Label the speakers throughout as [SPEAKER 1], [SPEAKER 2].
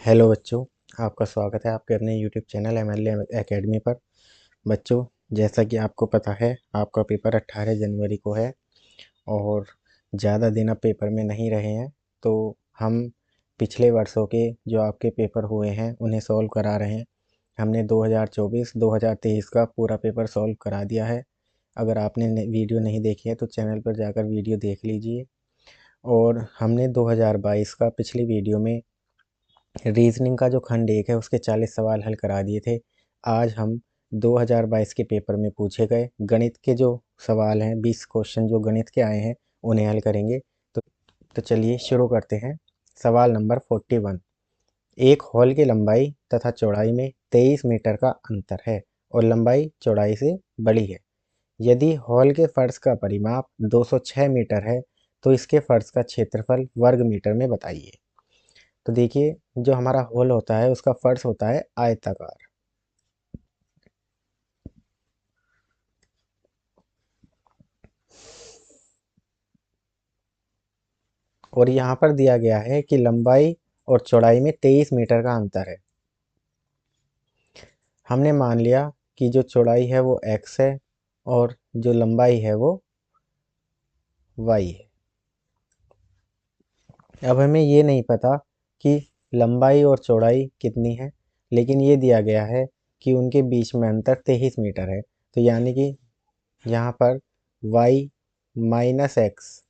[SPEAKER 1] Hello बच्चों, आपका स्वागत है आपके अपने यूट्यूब चैनल एमएलए एकेडमी पर। बच्चों, जैसा कि आपको पता है आपका पेपर 18 जनवरी को है और ज़्यादा दिन अब पेपर में नहीं रहे हैं। तो हम पिछले वर्षों के जो आपके पेपर हुए हैं उन्हें सॉल्व करा रहे हैं। हमने 2024-2023 का पूरा पेपर सॉल्व करा दिया है। अगर आपने वीडियो नहीं देखी है तो चैनल पर जाकर वीडियो देख लीजिए। और हमने 2022 का पिछली वीडियो में रीजनिंग का जो खंड एक है उसके 40 सवाल हल करा दिए थे। आज हम 2022 के पेपर में पूछे गए गणित के जो सवाल हैं, 20 क्वेश्चन जो गणित के आए हैं उन्हें हल करेंगे। तो चलिए शुरू करते हैं। सवाल नंबर 41। एक हॉल की लंबाई तथा चौड़ाई में 23 मीटर का अंतर है और लंबाई चौड़ाई से बड़ी है। यदि हॉल के फर्श का परिमाप 206 मीटर है तो इसके फर्श का क्षेत्रफल वर्ग मीटर में बताइए। तो देखिए, जो हमारा होल होता है उसका फर्श होता है आयताकार। और यहाँ पर दिया गया है कि लंबाई और चौड़ाई में 23 मीटर का अंतर है। हमने मान लिया कि जो चौड़ाई है वो x है और जो लंबाई है वो y है। अब हमें ये नहीं पता कि लंबाई और चौड़ाई कितनी है, लेकिन ये दिया गया है कि उनके बीच में अंतर 23 मीटर है। तो यानी कि यहाँ पर y माइनस एक्स,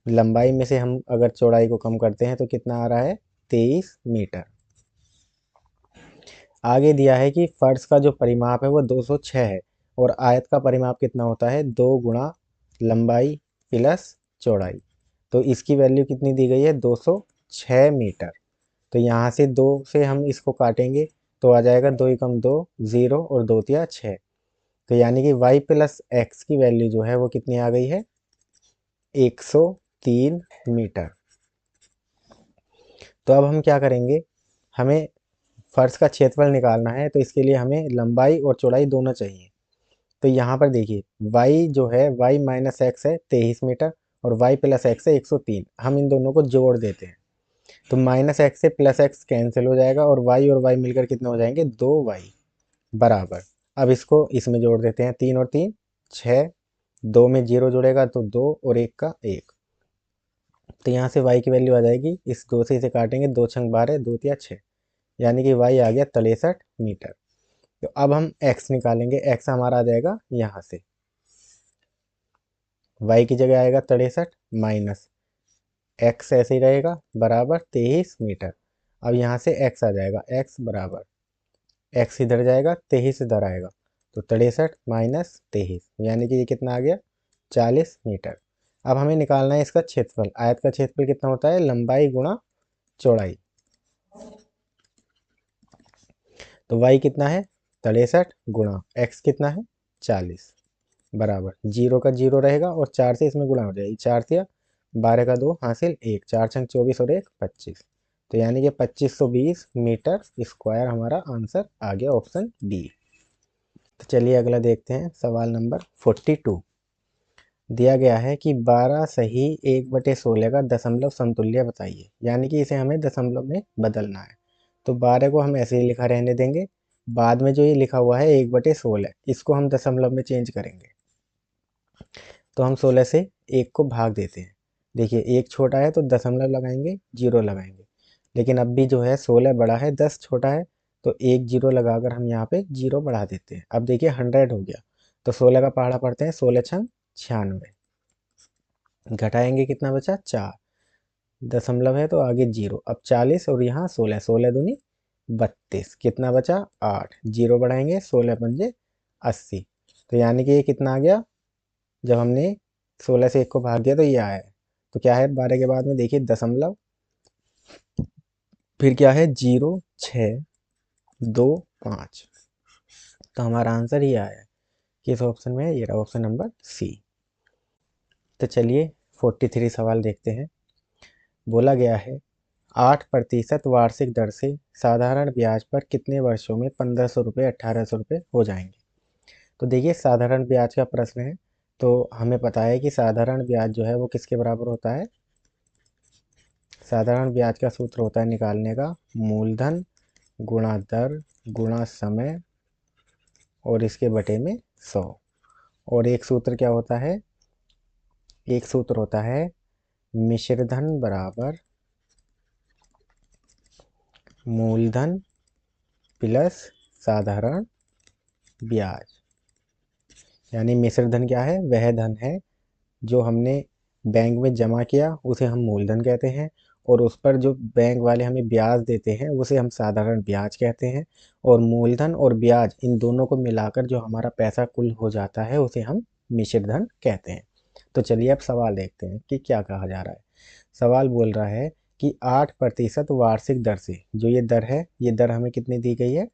[SPEAKER 1] लंबाई में से हम अगर चौड़ाई को कम करते हैं तो कितना आ रहा है, 23 मीटर। आगे दिया है कि फर्श का जो परिमाप है वो 206 है और आयत का परिमाप कितना होता है, 2 गुणा लंबाई प्लस चौड़ाई। तो इसकी वैल्यू कितनी दी गई है, 206 मीटर। तो यहाँ से 2 से हम इसको काटेंगे तो आ जाएगा 2 एकम 2, 0 और 2 तिया 6। तो यानी कि y प्लस एक्स की वैल्यू जो है वो कितनी आ गई है, 103 मीटर। तो अब हम क्या करेंगे, हमें फर्श का क्षेत्रफल निकालना है तो इसके लिए हमें लंबाई और चौड़ाई दोनों चाहिए। तो यहाँ पर देखिए, y जो है, y माइनस एक्स है 23 मीटर और y प्लस एक्स है 103। हम इन दोनों को जोड़ देते हैं तो माइनस एक्स से प्लस एक्स कैंसिल हो जाएगा और y मिलकर कितने हो जाएंगे, 2y बराबर। अब इसको इसमें जोड़ देते हैं, 3 और 3 6, 2 में 0 जुड़ेगा तो 2 और 1 का 1। तो यहाँ से y की वैल्यू आ जाएगी, इस 2 से इसे काटेंगे, 2 छंग 12, 2 तिया 6, यानी कि y आ गया 63 मीटर। तो अब हम x निकालेंगे, x हमारा आ जाएगा यहाँ से, y की जगह आएगा 63 माइनस x ऐसे ही रहेगा बराबर 23 मीटर। अब यहाँ से x आ जाएगा, x बराबर, x इधर जाएगा 23 इधर आएगा तो 63 माइनस 23, यानी कि ये कितना आ गया, 40 मीटर। अब हमें निकालना है इसका क्षेत्रफल। आयत का क्षेत्रफल कितना होता है, लंबाई गुणा चौड़ाई। तो y कितना है, 63 गुणा x कितना है, 40 बराबर, 0 का 0 रहेगा और 4 से इसमें गुणा हो जाएगी, 4 से 12 का 2 हासिल 1, 4 छंग 24 और 1 25। तो यानी कि 2520 मीटर स्क्वायर हमारा आंसर आ गया, ऑप्शन डी। तो चलिए अगला देखते हैं, सवाल नंबर 42। दिया गया है कि 12 सही 1/16 का दशमलव समतुल्य बताइए, यानी कि इसे हमें दशमलव में बदलना है। तो 12 को हम ऐसे ही लिखा रहने देंगे, बाद में जो ये लिखा हुआ है 1/16 इसको हम दशमलव में चेंज करेंगे। तो हम 16 से 1 को भाग देते हैं। देखिए, 1 छोटा है तो दशमलव लगाएंगे, 0 लगाएंगे। लेकिन अब भी जो है 16 बड़ा है, 10 छोटा है, तो 1 0 लगाकर हम यहाँ पे 0 बढ़ा देते हैं। अब देखिए 100 हो गया, तो 16 का पहाड़ा पढ़ते हैं, 16 छंग 96, घटाएंगे कितना बचा, 4, दशमलव है तो आगे 0, अब 40 और यहाँ 16, 16 दूनी 32, कितना बचा, 8, 0 बढ़ाएंगे, 16 पंजे 80। तो यानी कि ये कितना आ गया, जब हमने 16 से 1 को भाग दिया तो ये आया है। तो क्या है 12 के बाद में, देखिए दशमलव, फिर क्या है, 0 6 2 5। तो हमारा आंसर ये आया है, किस ऑप्शन में है, ये रहा ऑप्शन नंबर सी। तो चलिए 43 सवाल देखते हैं। बोला गया है 8% वार्षिक दर से साधारण ब्याज पर कितने वर्षों में 1500 रुपये 1800 रुपये हो जाएंगे। तो देखिए, साधारण ब्याज का प्रश्न है तो हमें पता है कि साधारण ब्याज जो है वो किसके बराबर होता है, साधारण ब्याज का सूत्र होता है निकालने का मूलधन गुणा दर गुणा समय और इसके बटे में 100। और एक सूत्र क्या होता है, एक सूत्र होता है मिश्रधन बराबर मूलधन प्लस साधारण ब्याज। यानी मिश्रधन क्या है, वह धन है जो हमने बैंक में जमा किया उसे हम मूलधन कहते हैं, और उस पर जो बैंक वाले हमें ब्याज देते हैं उसे हम साधारण ब्याज कहते हैं। और मूलधन और ब्याज इन दोनों को मिलाकर जो हमारा पैसा कुल हो जाता है उसे हम मिश्रधन कहते हैं। तो चलिए अब सवाल देखते हैं कि क्या कहा जा रहा है। सवाल बोल रहा है कि 8% वार्षिक दर से, जो ये दर है, ये दर हमें कितनी दी गई है,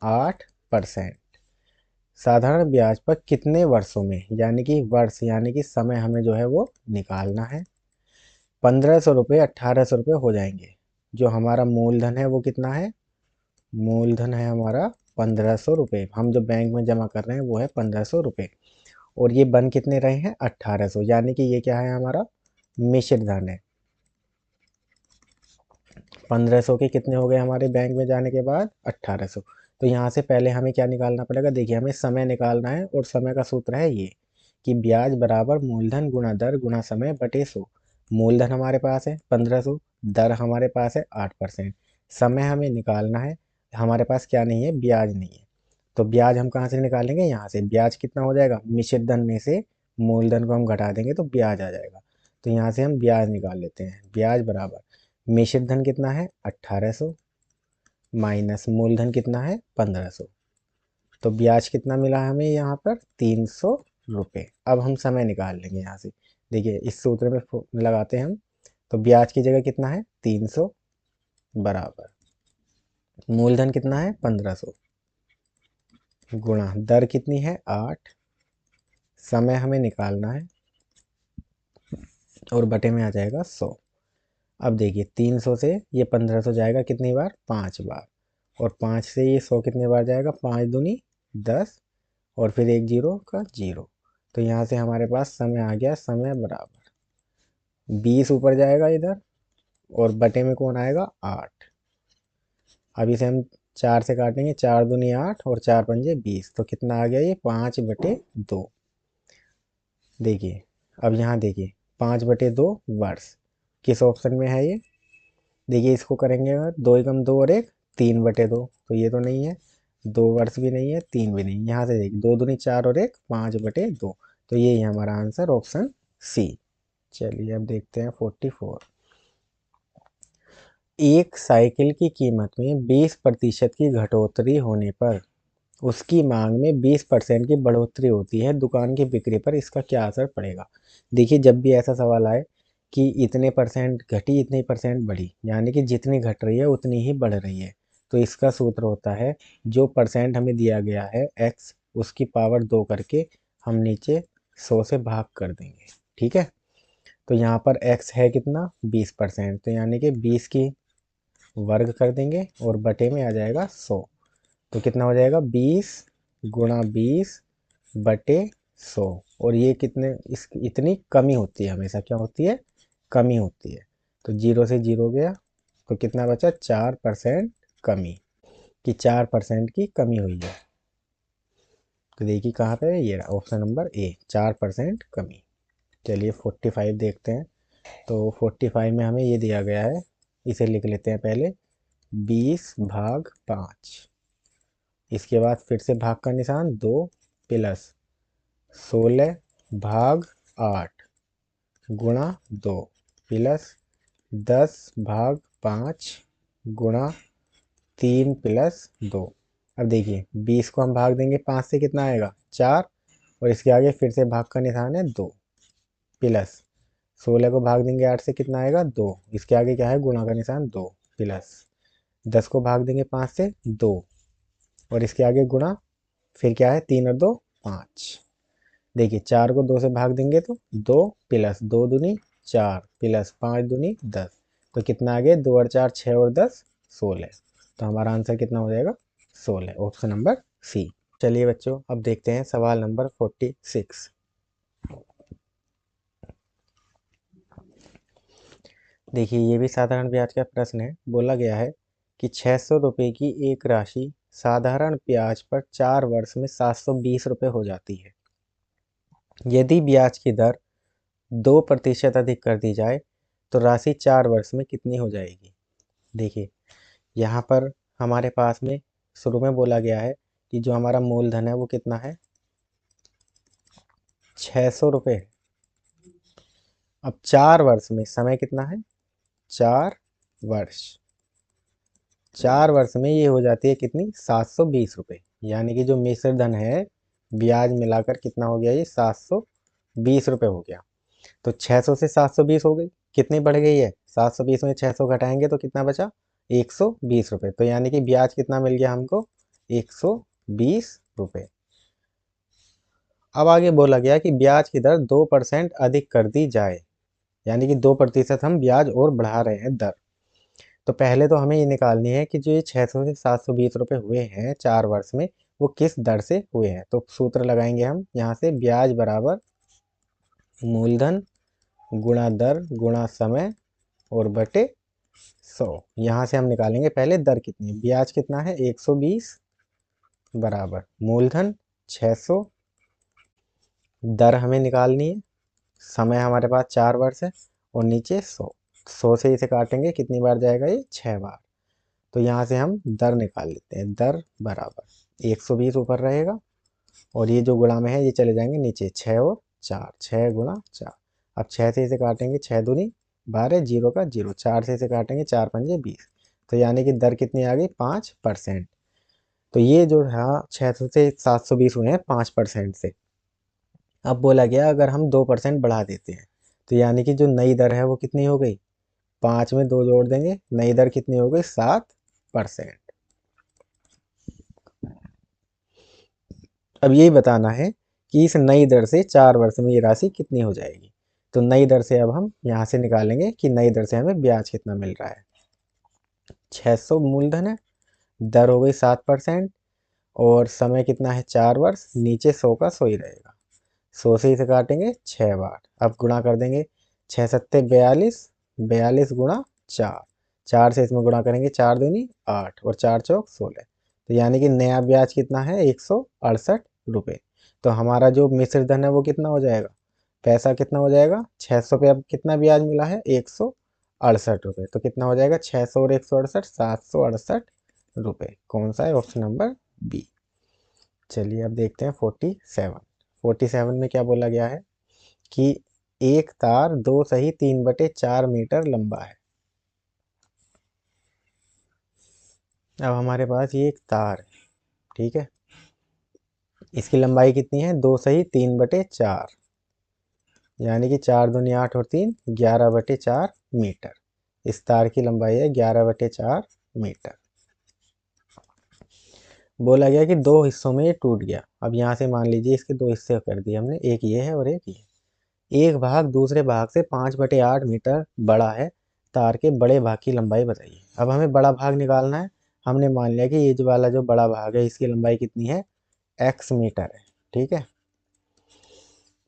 [SPEAKER 1] 8%, साधारण ब्याज पर कितने वर्षों में, यानी कि वर्ष यानी कि समय हमें जो है वो निकालना है। 1500 रुपये 1800 रुपये हो जाएंगे। जो हमारा मूलधन है वो कितना है, मूलधन है हमारा 1500 रुपये। हम जो बैंक में जमा कर रहे हैं वो है 1500 रुपये, और ये बन कितने रहे हैं, 1800, यानी कि ये क्या है, हमारा मिश्र धन है। 1500 के कितने हो गए हमारे बैंक में जाने के बाद, 1800। तो यहाँ से पहले हमें क्या निकालना पड़ेगा, देखिए हमें समय निकालना है, और समय का सूत्र है ये कि ब्याज बराबर मूलधन गुणा दर गुणा समय बटे 100। मूलधन हमारे पास है 1500, दर हमारे पास है 8%, समय हमें निकालना है, हमारे पास क्या नहीं है, ब्याज नहीं है। तो ब्याज हम कहाँ से निकालेंगे, यहाँ से। ब्याज कितना हो जाएगा, मिश्रित धन में से मूलधन को हम घटा देंगे तो ब्याज आ जाएगा। तो यहाँ से हम ब्याज निकाल लेते हैं। ब्याज बराबर मिश्रित धन कितना है, 1800, माइनस मूलधन कितना है, 1500। तो ब्याज कितना मिला हमें यहाँ पर, 300 रुपये। अब हम समय निकाल लेंगे यहाँ से। देखिए इस सूत्र में लगाते हैं हम। तो ब्याज की जगह कितना है, 300 बराबर मूलधन कितना है, 1500, गुणा दर कितनी है, 8, समय हमें निकालना है, और बटे में आ जाएगा 100। अब देखिए 300 से ये 1500 जाएगा कितनी बार, 5 बार, और 5 से ये 100 कितने बार जाएगा, 5 दूनी 10, और फिर एक जीरो का जीरो। तो यहाँ से हमारे पास समय आ गया, समय बराबर 20 ऊपर जाएगा इधर, और बटे में कौन आएगा, 8। अब इसे हम 4 से काटेंगे, 4 दूनी 8 और 4 पंजे 20, तो कितना आ गया ये, 5/2। देखिए अब यहाँ देखिए 5/2 वर्ष किस ऑप्शन में है ये। देखिए इसको करेंगे अगर, 2 एकम 2 और एक 3/2, तो ये तो नहीं है, 2 वर्ष भी नहीं है, 3 भी नहीं। यहाँ से देखिए 2 दूनी 4 और एक 5/2, तो ये है हमारा आंसर, ऑप्शन सी। चलिए अब देखते हैं 44। एक साइकिल की कीमत में 20% की घटोतरी होने पर उसकी मांग में 20% की बढ़ोतरी होती है, दुकान की बिक्री पर इसका क्या असर पड़ेगा। देखिए जब भी ऐसा सवाल आए कि इतने परसेंट घटी इतने परसेंट बढ़ी, यानी कि जितनी घट रही है उतनी ही बढ़ रही है, तो इसका सूत्र होता है जो परसेंट हमें दिया गया है x, उसकी पावर 2 करके हम नीचे 100 से भाग कर देंगे। ठीक है, तो यहाँ पर x है कितना, 20%, तो यानी कि 20 की वर्ग कर देंगे और बटे में आ जाएगा 100। तो कितना हो जाएगा, 20 गुणा 20 बटे 100। और ये कितने, इस इतनी कमी होती है, हमेशा क्या होती है, कमी होती है। तो 0 से 0 गया, तो कितना बचा, 4% कमी, कि 4% की कमी हुई है। तो देखिए कहाँ पे है, ये ऑप्शन नंबर ए, 4% कमी। चलिए 45 देखते हैं। तो 45 में हमें ये दिया गया है, इसे लिख लेते हैं पहले, 20/5। इसके बाद फिर से भाग का निशान, 2 प्लस 16/8 गुणा 2 प्लस 10/5 गुणा 3 प्लस 2। अब देखिए 20 को हम भाग देंगे 5 से, कितना आएगा, 4, और इसके आगे फिर से भाग का निशान है, 2 प्लस 16 को भाग देंगे 8 से, कितना आएगा, 2, इसके आगे क्या है, गुणा का निशान, 2 प्लस 10 को भाग देंगे 5 से, 2, और इसके आगे गुणा, फिर क्या है, 3 और 2 5। देखिए 4 को 2 से भाग देंगे तो 2 प्लस 2 दूनी 4 प्लस 5 दूनी 10, तो कितना आ गया, 2 और 4 6 और 10 16। तो हमारा आंसर कितना हो जाएगा, 16, ऑप्शन नंबर सी। चलिए बच्चों अब देखते हैं सवाल नंबर 46। देखिए ये भी साधारण ब्याज का प्रश्न है। बोला गया है कि 600 रुपये की एक राशि साधारण ब्याज पर 4 वर्ष में 720 रुपये हो जाती है। यदि ब्याज की दर 2% अधिक कर दी जाए तो राशि 4 वर्ष में कितनी हो जाएगी। देखिए यहाँ पर हमारे पास में शुरू में बोला गया है कि जो हमारा मूलधन है वो कितना है, 600 रुपये। अब 4 वर्ष में समय कितना है, 4 वर्ष। 4 वर्ष में ये हो जाती है कितनी, 720 रुपये। यानी कि जो मिश्र धन है ब्याज मिलाकर कितना हो गया, ये 720 रुपये हो गया। तो 600 से 720 हो गई, कितनी बढ़ गई है, 720 में 600 घटाएंगे तो कितना बचा, 120 रुपये। तो यानी कि ब्याज कितना मिल गया हमको, 120 रुपये। अब आगे बोला गया कि ब्याज की दर 2% अधिक कर दी जाए, यानी कि 2% हम ब्याज और बढ़ा रहे हैं दर। तो पहले तो हमें ये निकालनी है कि जो ये 600 से 720 रुपये हुए हैं 4 वर्ष में, वो किस दर से हुए हैं। तो सूत्र लगाएंगे हम यहाँ से, ब्याज बराबर मूलधन गुणा दर गुणा समय और बटे 100। यहाँ से हम निकालेंगे पहले दर कितनी है, ब्याज कितना है 120 बराबर मूलधन 600, दर हमें निकालनी है, समय हमारे पास 4 वर्ष है और नीचे 100। 100 से इसे काटेंगे कितनी बार जाएगा, ये 6 बार। तो यहाँ से हम दर निकाल लेते हैं, दर बराबर 120 ऊपर रहेगा और ये जो गुणा में है ये चले जाएंगे नीचे, 6 और 4, 6 गुणा 4। अब 6 से इसे काटेंगे, 6 दूनी 12, जीरो का जीरो, 4 से इसे काटेंगे, 4 पंजे 20। तो यानी कि दर कितनी आ गई, 5%। तो ये जो है 600 से 720 हुए हैं 5% से। अब बोला गया अगर हम 2% बढ़ा देते हैं तो यानी कि जो नई दर है वो कितनी हो गई, 5 में 2 जोड़ देंगे, नई दर कितनी हो गई, 7%। अब यही बताना है कि इस नई दर से 4 वर्ष में ये राशि कितनी हो जाएगी। तो नई दर से अब हम यहाँ से निकालेंगे कि नई दर से हमें ब्याज कितना मिल रहा है। 600 मूलधन है, दर हो गई 7% और समय कितना है, 4 वर्ष, नीचे 100 का 100 ही रहेगा। 100 से इसे काटेंगे 6 बार, अब गुणा कर देंगे, 6 सत्ते 42, 42 गुणा 4, 4 से इसमें गुणा करेंगे, 4 दूनी 8 और 4 चौक 16। तो यानी कि नया ब्याज कितना है, 168 रुपये। तो हमारा जो मिश्र धन है वो कितना हो जाएगा, पैसा कितना हो जाएगा, 600 पे अब कितना ब्याज मिला है, 168 रुपये। तो कितना हो जाएगा, 600 और 168, 768 रुपये। कौन सा है, ऑप्शन नंबर बी। चलिए अब देखते हैं 47। 47 में क्या बोला गया है कि एक तार 2 सही 3/4 मीटर लंबा है। अब हमारे पास ये एक तार है, ठीक है, इसकी लंबाई कितनी है, 2 सही 3/4, यानी कि 4 दूनी 8 और 3 11/4 मीटर। इस तार की लंबाई है 11/4 मीटर। बोला गया कि दो हिस्सों में ये टूट गया। अब यहाँ से मान लीजिए इसके दो हिस्से कर दिए हमने, एक ये है और एक ये। एक भाग दूसरे भाग से 5/8 मीटर बड़ा है, तार के बड़े भाग की लंबाई बताइए। अब हमें बड़ा भाग निकालना है। हमने मान लिया कि ये जो वाला जो बड़ा भाग है इसकी लंबाई कितनी है, x मीटर है, ठीक है।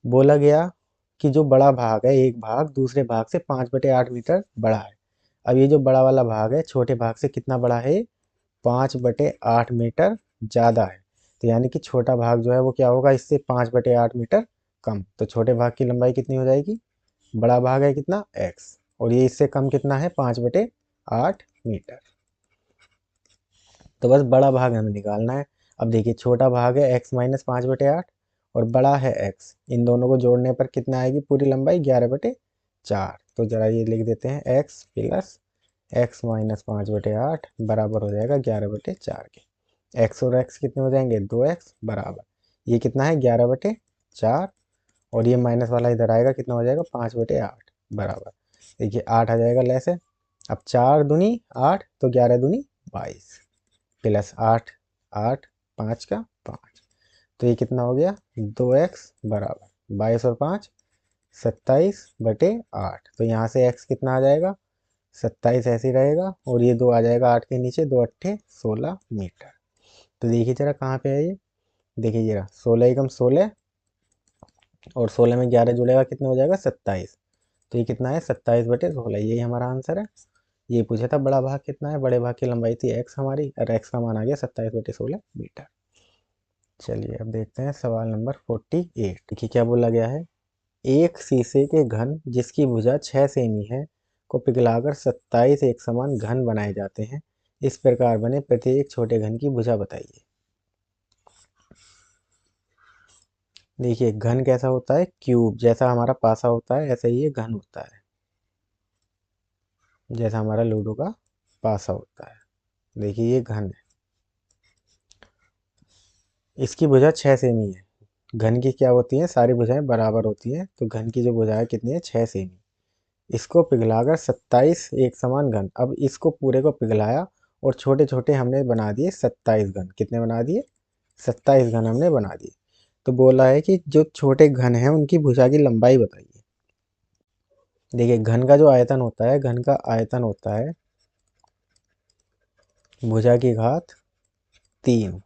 [SPEAKER 1] बोला गया कि जो बड़ा भाग है, एक भाग दूसरे भाग से 5/8 मीटर बड़ा है। अब ये जो बड़ा वाला भाग है छोटे भाग से कितना बड़ा है, 5/8 मीटर ज़्यादा है। तो यानी कि छोटा भाग जो है वो क्या होगा, इससे 5/8 मीटर कम। तो छोटे भाग की लंबाई कितनी हो जाएगी, बड़ा भाग है कितना, x, और ये इससे कम कितना है, 5/8 मीटर। तो बस बड़ा भाग हमें निकालना है। अब देखिए छोटा भाग है x माइनस 5/8 और बड़ा है x, इन दोनों को जोड़ने पर कितना आएगी पूरी लंबाई, 11/4। तो जरा ये लिख देते हैं, x प्लस x माइनस 5/8 बराबर हो जाएगा 11/4 के। x और x कितने हो जाएंगे, 2x बराबर, ये कितना है 11/4 और ये माइनस वाला इधर आएगा, कितना हो जाएगा 5/8 बराबर, देखिए 8 आ जाएगा लेस है। अब 4 दूनी 8 तो 11 दूनी 22 प्लस 8, 8 5 का 5, तो ये कितना हो गया, 2x बराबर 22 और 5 27/8। तो यहाँ से x कितना आ जाएगा, 27 ऐसे ही रहेगा और ये 2 आ जाएगा 8 के नीचे, 2 अट्ठे 16 मीटर। तो देखिए जरा कहाँ पे है ये, देखिए जरा 16 एकम 16 और 16 में 11 जुड़ेगा कितना हो जाएगा, 27। तो ये कितना है 27/16, यही हमारा आंसर है। ये पूछा था बड़ा भाग कितना है, बड़े भाग की लंबाई थी x हमारी, और x का मान आ गया 27/16 मीटर। चलिए अब देखते हैं सवाल नंबर 48। देखिए क्या बोला गया है, एक शीशे के घन जिसकी भुजा 6 सेमी है को पिघलाकर 27 एक समान घन बनाए जाते हैं। इस प्रकार बने प्रत्येक छोटे घन की भुजा बताइए। देखिए घन कैसा होता है, क्यूब, जैसा हमारा पासा होता है ऐसा ही ये घन होता है, जैसा हमारा लूडो का पासा होता है। देखिए ये घन है, इसकी भुजा 6 सेमी है। घन की क्या होती है, सारी भुजाएं बराबर होती हैं, तो घन की जो भुजा है कितनी है 6 सेमी। इसको पिघलाकर 27 एक समान घन, अब इसको पूरे को पिघलाया और छोटे छोटे हमने बना दिए 27 घन। कितने बना दिए, 27 घन हमने बना दिए। तो बोला है कि जो छोटे घन हैं उनकी भुजा की लंबाई बताइए। देखिए घन का जो आयतन होता है, घन का आयतन होता है भुजा की घात 3।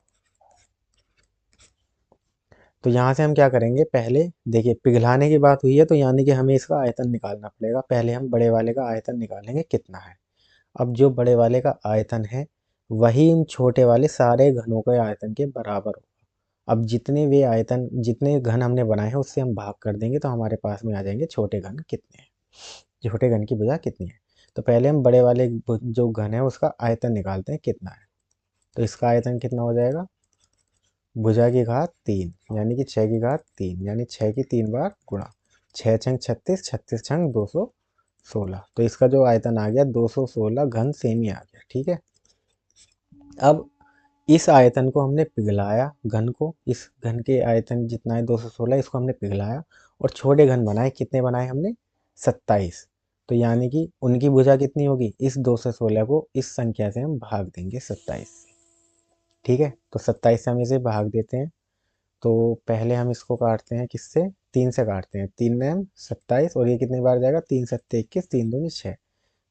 [SPEAKER 1] तो यहाँ से हम क्या करेंगे, पहले देखिए पिघलाने की बात हुई है तो यानी कि हमें इसका आयतन निकालना पड़ेगा। पहले हम बड़े वाले का आयतन निकालेंगे कितना है। अब जो बड़े वाले का आयतन है वही इन छोटे वाले सारे घनों के आयतन के बराबर होगा। अब जितने वे आयतन, जितने घन हमने बनाए हैं उससे हम भाग कर देंगे तो हमारे पास में आ जाएंगे छोटे घन कितने हैं, छोटे घन की भुजा कितनी है। तो पहले हम बड़े वाले जो घन है उसका आयतन निकालते हैं कितना है। तो इसका आयतन कितना हो जाएगा, भुजा की घात 3 यानी कि 6 की घात 3, यानी 6 की 3 बार गुणा 6 छंग 36, 36 छंग 216। तो इसका जो आयतन आ गया 216 घन सेमी आ गया। ठीक है, अब इस आयतन को हमने पिघलाया, घन को, इस घन के आयतन जितना है 216 इसको हमने पिघलाया और छोटे घन बनाए। कितने बनाए हमने, 27। तो यानी कि उनकी भुजा कितनी होगी, इस 216 को इस संख्या से हम भाग देंगे 27 से। ठीक है, तो 27 से हम इसे भाग देते हैं। तो पहले हम इसको काटते हैं किससे, 3 से काटते हैं। 3 में 27 और ये कितनी बार जाएगा, 3 सत्ते 21, 3 दूनी 6।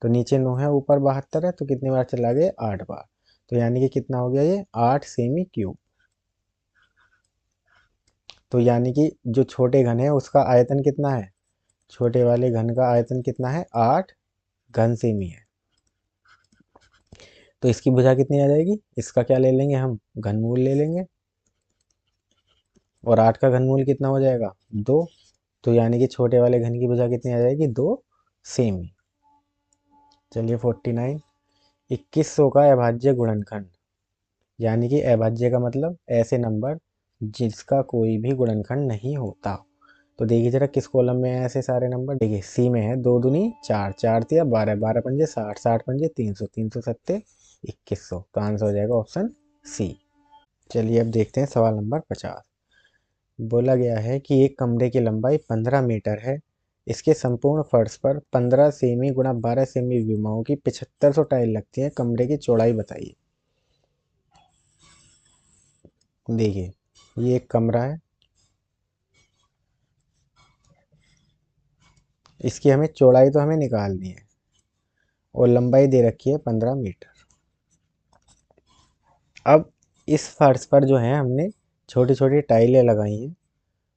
[SPEAKER 1] तो नीचे 9 है ऊपर 72 है, तो कितनी बार चला गया, 8 बार। तो यानी कि कितना हो गया ये 8 सेमी क्यूब। तो यानी कि जो छोटे घन है उसका आयतन कितना है, छोटे वाले घन का आयतन कितना है 8 घन सेमी है। तो इसकी भुजा कितनी आ जाएगी, इसका क्या ले लेंगे हम, घनमूल ले लेंगे। और 8 का घनमूल कितना हो जाएगा 2। तो यानी कि छोटे वाले घन की भुजा कितनी आ जाएगी 2 सेमी। चलिए 49, 2100 का अभाज्य गुणनखंड। यानी कि अभाज्य का मतलब ऐसे नंबर जिसका कोई भी गुणनखंड नहीं होता। तो देखिए जरा किस कॉलम में है ऐसे सारे नंबर। देखिए सी में है, 2 दूनी 4, 4 तिया 12, 12 पंजे 60, 60 पंजे 300, 300 सत्ते 2100। तो आंसर हो जाएगा ऑप्शन सी। चलिए अब देखते हैं सवाल नंबर 50। बोला गया है कि एक कमरे की लंबाई 15 मीटर है, इसके संपूर्ण फर्श पर 15 सेमी गुणा 12 सेमी विमाओं की 7500 टाइल लगती है, कमरे की चौड़ाई बताइए। देखिए ये एक कमरा है, इसकी हमें चौड़ाई तो हमें निकालनी है और लंबाई दे रखी है 15 मीटर। अब इस फर्श पर जो है हमने छोटी छोटी टाइलें लगाई हैं,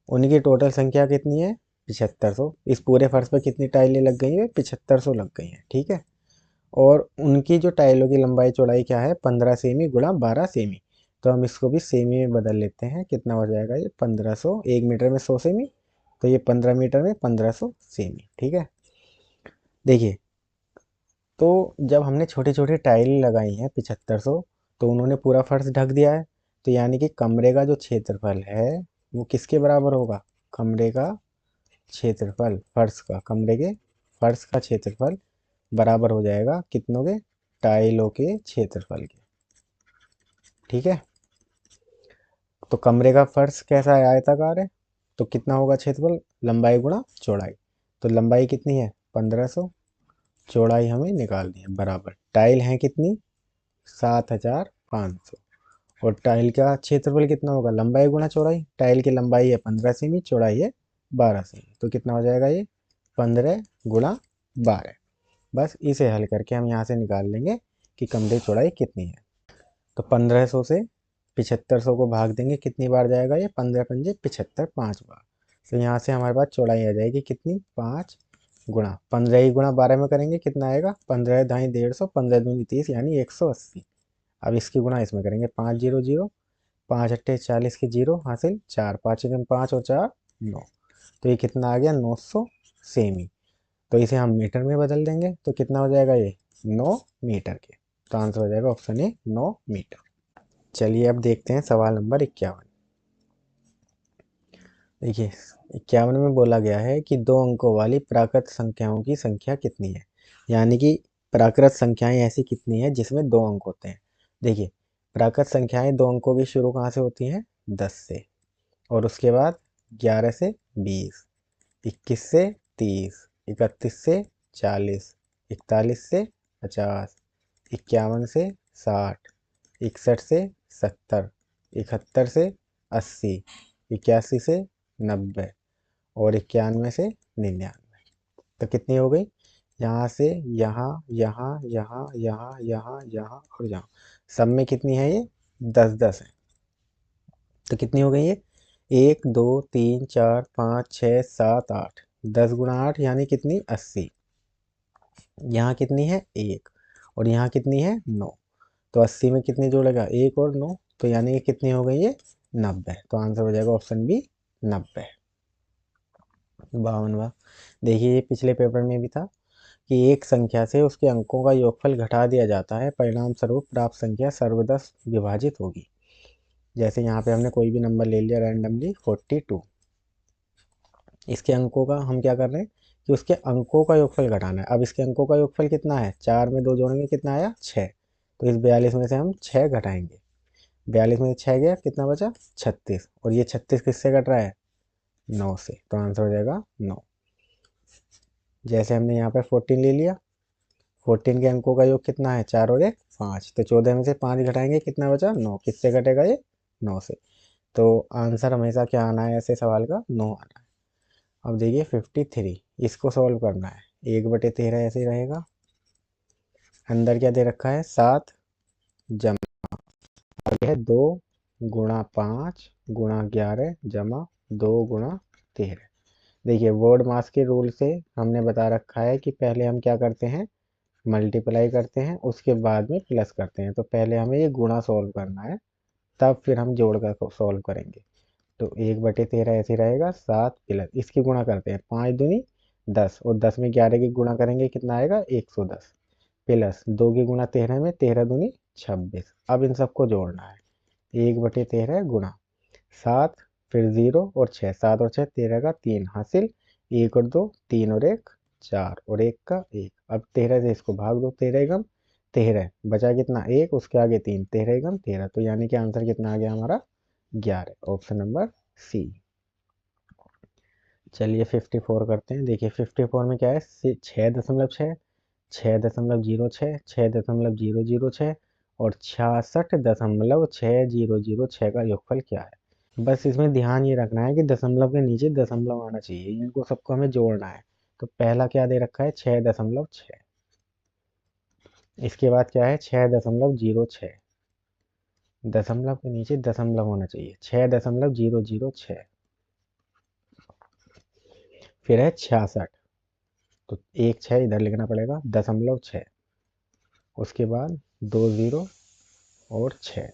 [SPEAKER 1] उनकी टोटल संख्या कितनी है 7500। इस पूरे फर्श पर कितनी टाइलें लग गई हैं, 7500 लग गई हैं। ठीक है, और उनकी जो टाइलों की लंबाई चौड़ाई क्या है 15 सेमी गुणा 12 सेमी। तो हम इसको भी सेमी में बदल लेते हैं, कितना हो जाएगा ये 1500, 1 मीटर में 100 सेमी, तो ये 15 मीटर में 1500 सेमी। ठीक है, देखिए तो जब हमने छोटी छोटी टाइल लगाई हैं 7500, तो उन्होंने पूरा फर्श ढक दिया है। तो यानी कि कमरे का जो क्षेत्रफल है वो किसके बराबर होगा, कमरे का क्षेत्रफल, फर्श का, कमरे के फर्श का क्षेत्रफल बराबर हो जाएगा कितनों के, टाइलों के क्षेत्रफल के। ठीक है, तो कमरे का फर्श कैसा है, आयताकार है, तो कितना होगा क्षेत्रफल, लंबाई गुणा चौड़ाई। तो लंबाई कितनी है 1500, चौड़ाई हमें निकालनी है बराबर, टाइल है कितनी 7500, और टाइल का क्षेत्रफल कितना होगा, लंबाई गुणा चौड़ाई। टाइल की लंबाई है 15 सेमी, चौड़ाई है 12 सेमी, तो कितना हो जाएगा ये 15 गुणा 12। बस इसे हल करके हम यहाँ से निकाल लेंगे कि कमरे की चौड़ाई कितनी है। तो 1500 से 7500 को भाग देंगे, कितनी बार जाएगा ये, 15 पंजे 75, 5 बार। तो यहाँ से हमारे पास चौड़ाई आ जाएगी कितनी, 5 गुणा 15 ही गुणा 12 में करेंगे कितना आएगा, 15 दाई 150, 15 दूनी 30 यानी 180। अब इसकी गुणा इसमें करेंगे 5 जीरो जीरो, 5 अट्ठे 40 की जीरो हासिल 4, 5 एकम 5 और 4 9। तो ये कितना आ गया 900 सेमी। तो इसे हम मीटर में बदल देंगे तो कितना हो जाएगा ये 9 मीटर के। तो आंसर हो जाएगा ऑप्शन ए 9 मीटर। चलिए अब देखते हैं सवाल नंबर 51। देखिए 51 में बोला गया है कि दो अंकों वाली प्राकृत संख्याओं की संख्या कितनी है, यानी कि प्राकृत संख्याएं ऐसी कितनी है जिसमें दो अंक होते हैं। देखिए प्राकृत संख्याएं दो अंकों की शुरू कहाँ से होती हैं, 10 से, और उसके बाद 11 से 20, 21 से 30, 31 से 40, 41 से 50, 51 से 60, 61 से 70, 71 से 80, 81 से 90 और 91 से 99। तो कितनी हो गई, यहाँ से यहाँ यहाँ यहाँ यहाँ यहाँ यहाँ और यहाँ, सब में कितनी है ये 10 है। तो कितनी हो गई ये 1 2 3 4 5 6 7 8, 10 गुणा 8 यानी कितनी 80। यहाँ कितनी है 1 और यहाँ कितनी है 9। तो 80 में कितनी जोड़ेगा 1 और 9, तो यानी कि कितनी हो गई ये 90। तो आंसर हो जाएगा ऑप्शन बी 90। 52वां, देखिए ये पिछले पेपर में भी था कि एक संख्या से उसके अंकों का योगफल घटा दिया जाता है, परिणाम स्वरूप प्राप्त संख्या सर्वदा विभाजित होगी। जैसे यहाँ पे हमने कोई भी नंबर ले लिया रैंडमली 42, इसके अंकों का हम क्या कर रहे हैं कि उसके अंकों का योगफल घटाना है। अब इसके अंकों का योगफल कितना है, 4 में 2 जोड़ेंगे कितना आया 6, तो इस 42 में से हम 6 घटाएंगे, 42 में से 6 गया कितना बचा 36, और ये 36 किससे घट रहा है 9 से। तो आंसर हो जाएगा 9। जैसे हमने यहाँ पे 14 ले लिया, 14 के अंकों का योग कितना है 4 और 1 5, तो 14 में से 5 घटाएंगे कितना बचा 9, किससे घटेगा ये 9 से। तो आंसर हमेशा क्या आना है ऐसे सवाल का 9 आना है। अब देखिए 53, इसको सॉल्व करना है, 1/13 ऐसे ही रहेगा, अंदर क्या दे रखा है 7 जमा, आगे है 2 गुणा 5 गुणा 11 जमा 2 गुणा 13। देखिए वर्ड मास के रूल से हमने बता रखा है कि पहले हम क्या करते हैं मल्टीप्लाई करते हैं, उसके बाद में प्लस करते हैं। तो पहले हमें ये गुणा सॉल्व करना है, तब फिर हम जोड़ कर सॉल्व करेंगे। तो 1/13 ऐसे रहेगा, 7 प्लस इसकी गुणा करते हैं, 5 दूनी 10 और 10 में 11 की गुणा करेंगे कितना आएगा 110, प्लस 2 की गुणा 13 में 13 दूनी 26। अब इन सबको जोड़ना है, 1/13 गुणा 7 फिर 0 और 6, 7 और 6 13 का 3 हासिल, 1 और 2 3 और 1 4 और 1 का 1। अब 13 से इसको भाग दो, 13 एकम 13 बचा कितना 1, उसके आगे 3, 13 एकम 13, तो यानी कि आंसर कितना आ गया हमारा 11, ऑप्शन नंबर सी। चलिए 54 करते हैं। देखिए 54 में क्या है 6.6, 6.06, 6.006 और 66.6006 का योगफल क्या है। बस इसमें ध्यान ये रखना है कि दशमलव के नीचे दशमलव आना चाहिए, इनको सबको हमें जोड़ना है। तो पहला क्या दे रखा है 6.6, इसके बाद क्या है 6.06, दशमलव के नीचे दशमलव होना चाहिए 6.006, फिर है 66, तो एक 6 इधर लिखना पड़ेगा 0.6, उसके बाद 2 0 और 6।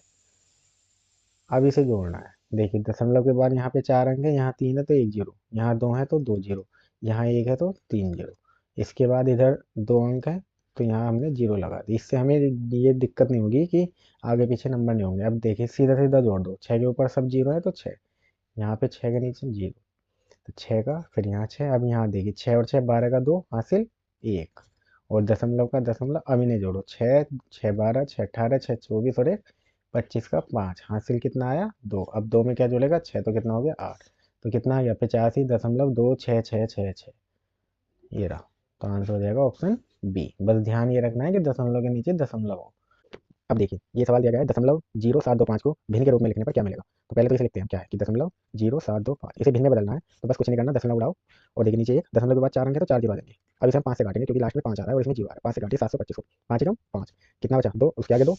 [SPEAKER 1] अब इसे जोड़ना है, देखिए दशमलव के बाद यहाँ पे 4 अंक है, यहाँ 3 है तो 1 0, यहाँ 2 है तो 2 0, यहाँ 1 है तो 3 0, इसके बाद इधर 2 अंक है तो यहाँ हमने 0 लगा दी। इससे हमें ये दिक्कत नहीं होगी कि आगे पीछे नंबर नहीं होंगे। अब देखिए सीधा सीधा जोड़ दो, 6 के ऊपर सब 0 है तो 6, यहाँ पे 6 के नीचे 0, तो 6 का फिर यहाँ 6। अब यहाँ देखिए 6 और 6 12 का 2 हासिल 1, और दशमलव का दशमलव अब इन्हें जोड़ो, 6 6 12 6 18 6 24 और 1 25 का 5 हासिल कितना आया 2। अब 2 में क्या जुड़ेगा 6, तो कितना हो गया 8, तो कितना आ गया 85.26666, ये रहा। तो आंसर हो जाएगा ऑप्शन बी। बस ध्यान ये रखना है कि दशमलव के नीचे दशमलव हो। अब देखिए ये सवाल दिया गया है दशमलव 0725 को भिन्न के रूप में लिखने पर क्या मिलेगा। तो पहले तो इसे लिखते हैं क्या है कि 0.0725 इसे भिन्न में बदलना है, तो बस कुछ नहीं करना, दशमलव उड़ाओ और देखिए नीचे एक दशमलव के बाद 4 अंक है तो 4 जीरो आ जाएंगे। अब इसे हम 5 से काटेंगे क्योंकि लास्ट में 5 आ रहा है और इसमें जीरो आ रहा है, 5 से काटिए 725 को, 5 एकम 5 कितना बचा 2, उसके आगे 2,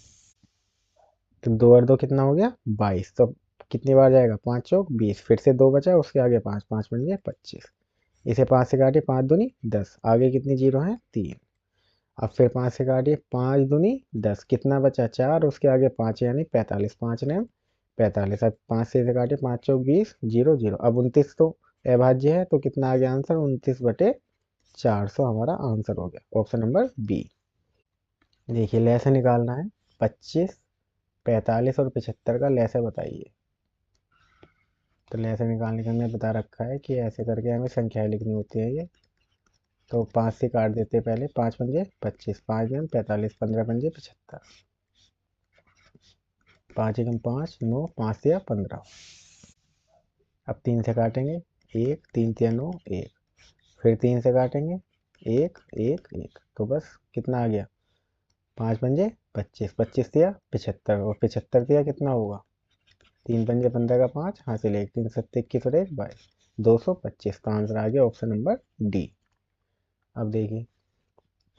[SPEAKER 1] तो 2 और 2 कितना हो गया 22। तो कितनी बार जाएगा 5 चौक 20, फिर से 2 बचा उसके आगे 5, 5 बन गया 25। इसे 5 से काटिए, 5 दूनी 10, आगे कितनी जीरो है 3। अब फिर 5 से काटिए, 5 दूनी 10, कितना बचा 4, उसके आगे 5 यानी 45, 5 ने 45। अब 5 से काटिए, 5 चौक 20, जीरो जीरो। अब 29 तो अभाज्य है, तो कितना आ गया आंसर 29/400 हमारा आंसर हो गया, ऑप्शन नंबर बी। देखिए लैसे निकालना है, 25, 45 और 75 का लैसे बताइए। तो लैसे निकालने का हमने बता रखा है कि ऐसे करके हमें संख्याएं लिखनी होती है ये। तो 5 से काट देते हैं पहले, 5 पंजे 25, 5 दूनी 45, 15 पंजे 75, 5 एकम 5, 9, 5 से 15। अब 3 से काटेंगे, 1, 3 तिया 9, 1, फिर 3 से काटेंगे, 1, 1, 1, तो बस कितना आ गया 5 पंजे 25, 25 तिया 75, और 75 तिया कितना होगा 3 पंजे 15 का 5 हासिल 1, 3 सत्ते 21 और 1 22, 225 का आंसर आ गया, ऑप्शन नंबर डी। अब देखिए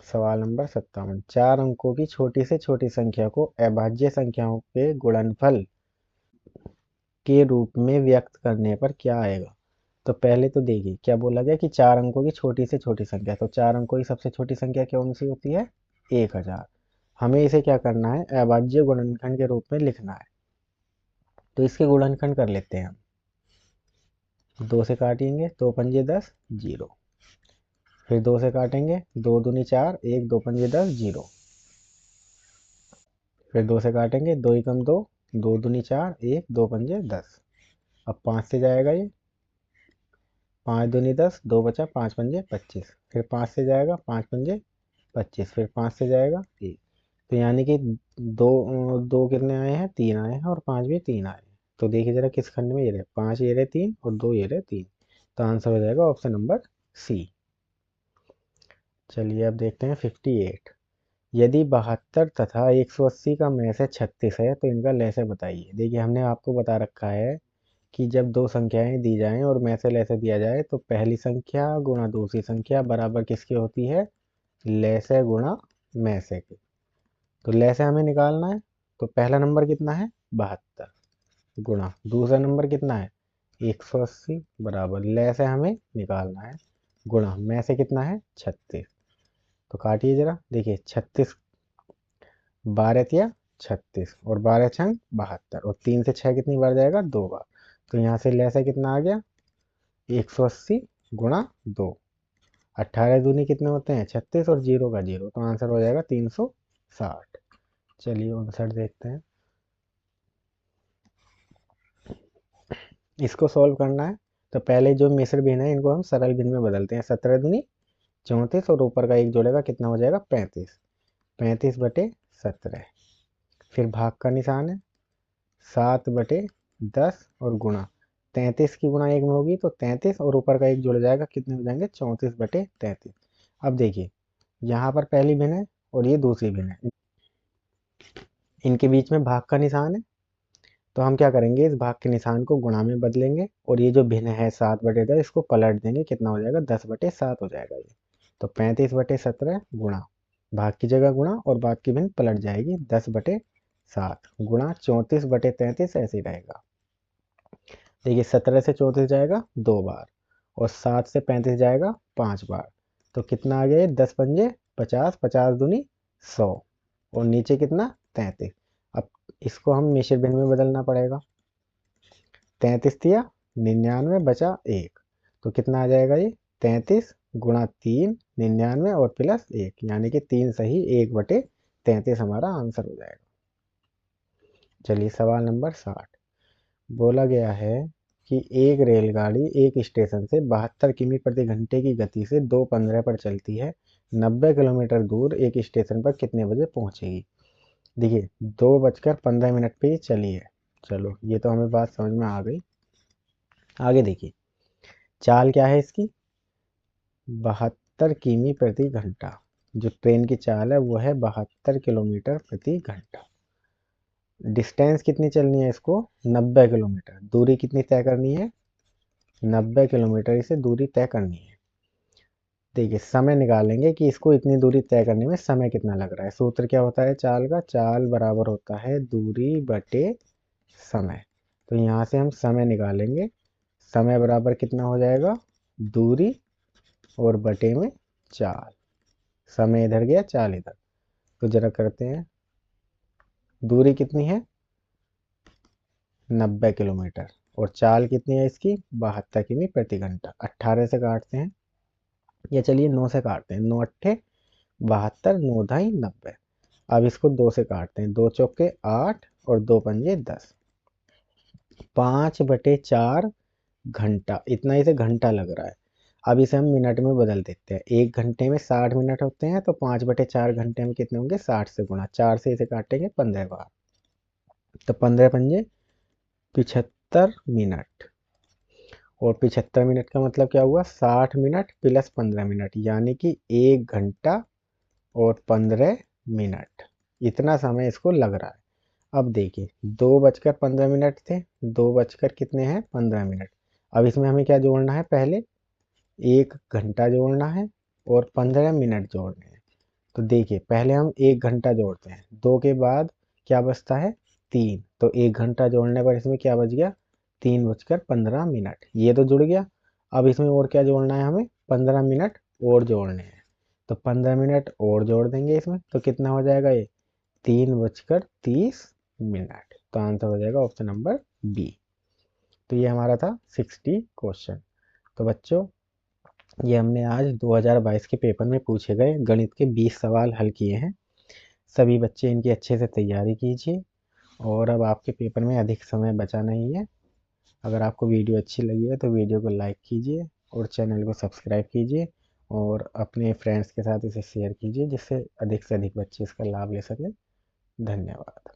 [SPEAKER 1] सवाल नंबर 57, 4 अंकों की छोटी से छोटी संख्या को अभाज्य संख्याओं के गुणनफल के रूप में व्यक्त करने पर क्या आएगा। तो पहले तो देखिए क्या बोला गया कि 4 अंकों की छोटी से छोटी संख्या, तो 4 अंकों की सबसे छोटी संख्या कौन सी होती है 1000। हमें इसे क्या करना है अभाज्य गुणनखंड के रूप में लिखना है। तो इसके गुणनखंड कर लेते हैं हम, 2 से काटेंगे, 2 पंजे 10, जीरो, फिर 2 से काटेंगे, 2 दूनी 4, 1, 2 पंजे 10, जीरो, फिर 2 से काटेंगे, 2 एकम 2, 2 दूनी 4, 1, 2 पंजे 10। अब 5 से जाएगा ये, 5 दूनी 10, 2 बचा, 5 पंजे 25, फिर 5 से जाएगा, 5 पंजे 25, फिर 5 से जाएगा 1। तो यानी कि दो दो कितने आए हैं 3 आए हैं, और 5 भी 3 आए हैं। तो देखिए जरा किस खंड में ये रहे, 5 ये रहे 3 और 2 ये रहे 3। तो आंसर हो जाएगा ऑप्शन नंबर सी। चलिए अब देखते हैं 58, यदि 72 तथा 180 का में से 36 है तो इनका लैसे बताइए। देखिए हमने आपको बता रखा है कि जब दो संख्याएं दी जाएं और में से लैसे दिया जाए तो पहली संख्या गुणा दूसरी संख्या बराबर किसकी होती है लैसे गुणा में से की। तो लैसे हमें निकालना है, तो पहला नंबर कितना है 72, गुणा दूसरा नंबर कितना है 180, बराबर लैसे हमें निकालना है, गुणा में से कितना है 36। तो काटिए जरा, देखिए 36, 12 तिया 36, और 12 छंग 72, और 3 से 6 कितनी बार जाएगा 2 बार। तो यहाँ से लैसे कितना आ गया 180 गुणा 2, 18 दूनी कितने होते हैं 36, और जीरो का जीरो, तो आंसर हो जाएगा 360। चलिए 59 देखते हैं, इसको सॉल्व करना है। तो पहले जो मिश्र भिन्न है इनको हम सरल भिन्न में बदलते हैं, 17 दूनी 34, और ऊपर का एक जोड़ेगा कितना हो जाएगा 35, 35/17। फिर भाग का निशान है, 7/10, और गुणा 33 की गुणा एक में होगी तो 33, और ऊपर का एक जुड़ जाएगा कितने हो जाएंगे 34/33। अब देखिए यहाँ पर पहली भिन्न है और ये दूसरी भिन्न है, इनके बीच में भाग का निशान है, तो हम क्या करेंगे इस भाग के निशान को गुणा में बदलेंगे, और ये जो भिन्न है 7/10 इसको पलट देंगे, कितना हो जाएगा 10/7 हो जाएगा ये। तो 35/17 गुणा, भाग की जगह गुणा और भाग की भिन्न पलट जाएगी, 10/7 गुणा 34/33 ऐसे ही रहेगा। देखिए 17 से 34 जाएगा 2 बार, और 7 से 35 जाएगा 5 बार। तो कितना आ गया ये 10 पंजे 50, 50 दूनी 100, और नीचे कितना 33। अब इसको हम मिश्र भिन्न में बदलना पड़ेगा, 33 तिया 99 बचा 1, तो कितना आ जाएगा ये 33 गुणा 3 99 और प्लस 1, यानी कि 3 सही 1/33 हमारा आंसर हो जाएगा। चलिए सवाल नंबर 60, बोला गया है कि एक रेलगाड़ी एक स्टेशन से 72 किमी प्रति घंटे की गति से 2:15 पर चलती है, 90 किलोमीटर दूर एक स्टेशन पर कितने बजे पहुंचेगी। देखिए 2:15 पे ये चली है, चलो ये तो हमें बात समझ में आ गई। आगे देखिए चाल क्या है इसकी 72 किमी प्रति घंटा, जो ट्रेन की चाल है वो है 72 किलोमीटर प्रति घंटा। डिस्टेंस कितनी चलनी है इसको 90 किलोमीटर, दूरी कितनी तय करनी है 90 किलोमीटर इसे दूरी तय करनी है। देखिए समय निकालेंगे कि इसको इतनी दूरी तय करने में समय कितना लग रहा है। सूत्र क्या होता है चाल का, चाल बराबर होता है दूरी बटे समय। तो यहाँ से हम समय निकालेंगे, समय बराबर कितना हो जाएगा दूरी और बटे में 4, समय इधर गया, चाल इधर। तो जरा करते हैं, दूरी कितनी है 90 किलोमीटर, और चाल कितनी है इसकी 72 किमी प्रति घंटा। 18 से काटते हैं, या चलिए 9 से काटते हैं, 9 अट्ठे 72, 9 ढाई 90। अब इसको 2 से काटते हैं, 2 चौके 8 और 2 पंजे 10, 5/4 घंटा, इतना इसे घंटा लग रहा है। अब इसे हम मिनट में बदल देते हैं, 1 घंटे में 60 मिनट होते हैं, तो 5/4 घंटे में कितने होंगे, 60 से गुणा, 4 से इसे काटेंगे 15 बार, तो 15 पंजे 75 मिनट। और 75 मिनट का मतलब क्या हुआ, 60 मिनट प्लस 15 मिनट, यानी कि 1 घंटा और 15 मिनट, इतना समय इसको लग रहा है। अब देखिए 2:15 थे, 2 कितने हैं 15 मिनट। अब इसमें हमें क्या जोड़ना है, पहले 1 घंटा जोड़ना है और 15 मिनट जोड़ने हैं। तो देखिए पहले हम 1 घंटा जोड़ते हैं, 2 के बाद क्या बचता है 3, तो 1 घंटा जोड़ने पर इसमें क्या बच गया 3:15, ये तो जुड़ गया। अब इसमें और क्या जोड़ना है हमें, 15 मिनट और जोड़ने हैं, तो 15 मिनट और जोड़ देंगे इसमें, तो कितना हो जाएगा ये 3:30। तो आंसर हो जाएगा ऑप्शन नंबर बी। तो ये हमारा था 60 क्वेश्चन। तो बच्चों ये हमने आज 2022 के पेपर में पूछे गए गणित के 20 सवाल हल किए हैं। सभी बच्चे इनकी अच्छे से तैयारी कीजिए, और अब आपके पेपर में अधिक समय बचा नहीं है। अगर आपको वीडियो अच्छी लगी है तो वीडियो को लाइक कीजिए और चैनल को सब्सक्राइब कीजिए, और अपने फ्रेंड्स के साथ इसे शेयर कीजिए, जिससे अधिक से अधिक बच्चे इसका लाभ ले सकें। धन्यवाद।